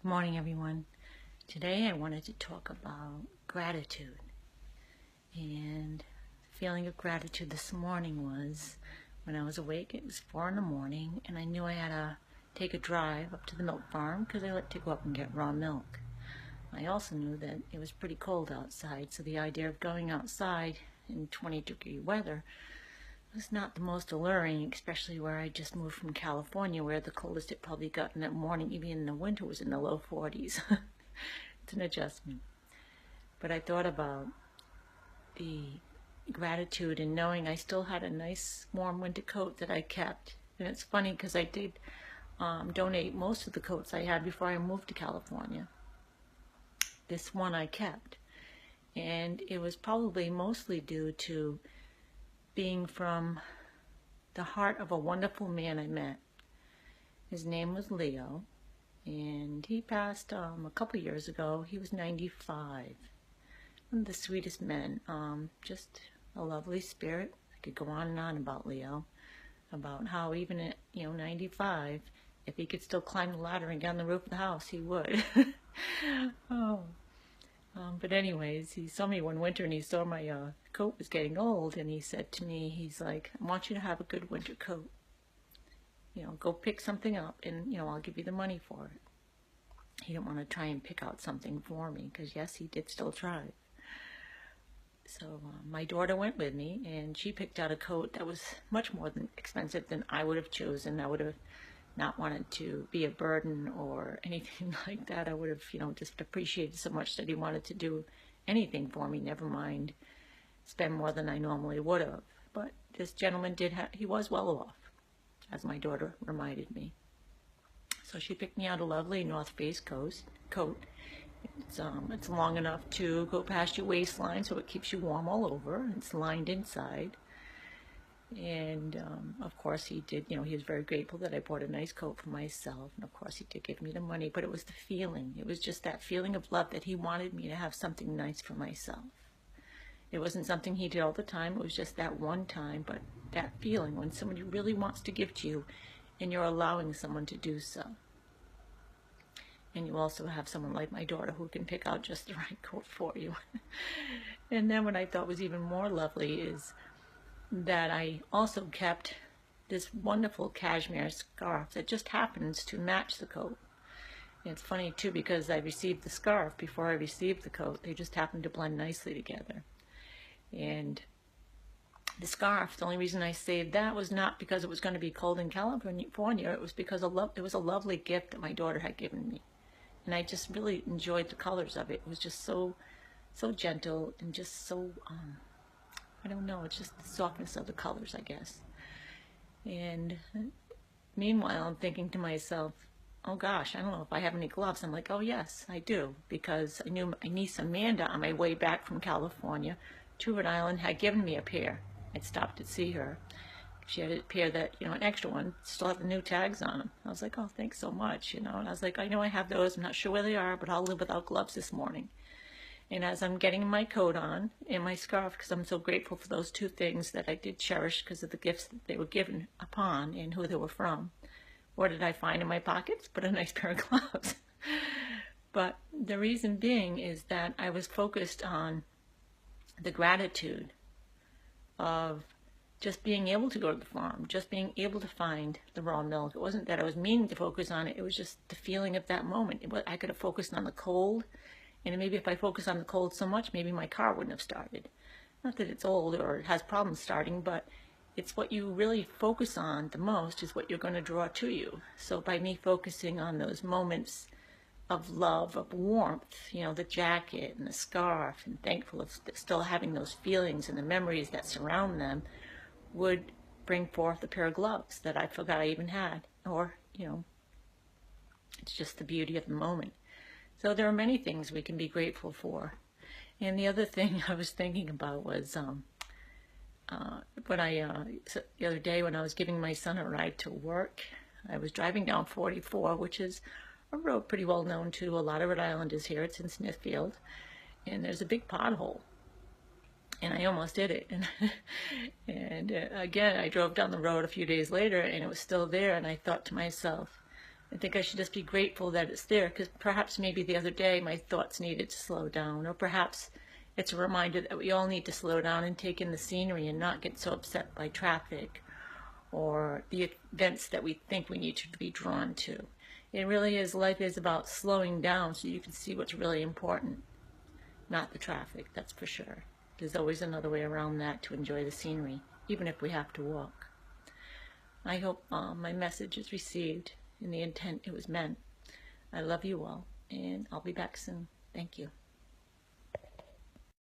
morning, everyone. Today I wanted to talk about gratitude. And the feeling of gratitude this morning was when I was awake. It was 4 in the morning, and I knew I had to take a drive up to the milk farm because I like to go up and get raw milk. I also knew that it was pretty cold outside, so the idea of going outside in 20-degree weather was not the most alluring, especially where I just moved from California, where the coldest it probably got in that morning, even in the winter, was in the low 40s. It's an adjustment. But I thought about the gratitude and knowing I still had a nice warm winter coat that I kept. And it's funny because I did donate most of the coats I had before I moved to California. This one I kept. And it was probably mostly due to being from the heart of a wonderful man I met. His name was Leo, and he passed a couple years ago. He was 95. One of the sweetest men, just a lovely spirit. I could go on and on about Leo, about how even at 95, if he could still climb the ladder and get on the roof of the house, he would. Oh. But anyways, he saw me one winter and he saw my coat was getting old, and he said to me, he's like, I want you to have a good winter coat. Go pick something up and, I'll give you the money for it. He didn't want to try and pick out something for me because, yes, he did still try. So my daughter went with me, and she picked out a coat that was much more expensive than I would have chosen. I would have not wanted to be a burden or anything like that. I would have, just appreciated so much that he wanted to do anything for me, never mind spend more than I normally would have. But this gentleman he was well off, as my daughter reminded me. So she picked me out a lovely North Face coat. It's long enough to go past your waistline, so it keeps you warm all over. It's lined inside. And of course he did, he was very grateful that I bought a nice coat for myself. And of course he did give me the money, but it was the feeling. It was just that feeling of love that he wanted me to have something nice for myself. It wasn't something he did all the time. It was just that one time, but that feeling when somebody really wants to give to you and you're allowing someone to do so. And you also have someone like my daughter who can pick out just the right coat for you. And then what I thought was even more lovely is that I also kept this wonderful cashmere scarf that just happens to match the coat. And it's funny too, because I received the scarf before I received the coat. They just happened to blend nicely together. And the scarf, the only reason I saved that was not because it was going to be cold in California. It was because it was a lovely gift that my daughter had given me. And I just really enjoyed the colors of it. It was just so gentle and just so I don't know, it's just the softness of the colors, I guess. And meanwhile, I'm thinking to myself, oh gosh, I don't know if I have any gloves. I'm like, oh yes, I do, because I knew my niece Amanda on my way back from California to Rhode Island had given me a pair. I'd stopped to see her. She had a pair that, an extra one, still have the new tags on them. I was like, oh, thanks so much, and I was like, I know I have those. I'm not sure where they are, but I'll live without gloves this morning. And as I'm getting my coat on and my scarf, because I'm so grateful for those two things that I did cherish because of the gifts that they were given upon and who they were from, what did I find in my pockets? But a nice pair of gloves. But the reason being is that I was focused on the gratitude of just being able to go to the farm, just being able to find the raw milk. It wasn't that I was meaning to focus on it. It was just the feeling of that moment. I could have focused on the cold. And maybe if I focus on the cold so much, maybe my car wouldn't have started. Not that it's old or it has problems starting, but it's what you really focus on the most is what you're going to draw to you. So by me focusing on those moments of love, of warmth, the jacket and the scarf, and thankful of still having those feelings and the memories that surround them, would bring forth a pair of gloves that I forgot I even had. Or, it's just the beauty of the moment. So there are many things we can be grateful for. And the other thing I was thinking about was the other day when I was giving my son a ride to work, I was driving down 44, which is a road pretty well known to a lot of Rhode Islanders here. It's in Smithfield, and there's a big pothole. And I almost did it. And again, I drove down the road a few days later, and it was still there, and I thought to myself, I think I should just be grateful that it's there, because perhaps maybe the other day my thoughts needed to slow down, or perhaps it's a reminder that we all need to slow down and take in the scenery and not get so upset by traffic or the events that we think we need to be drawn to. It really is, life is about slowing down so you can see what's really important, not the traffic, that's for sure. There's always another way around that to enjoy the scenery, even if we have to walk. I hope my message is received in the intent it was meant. I love you all, and I'll be back soon. Thank you.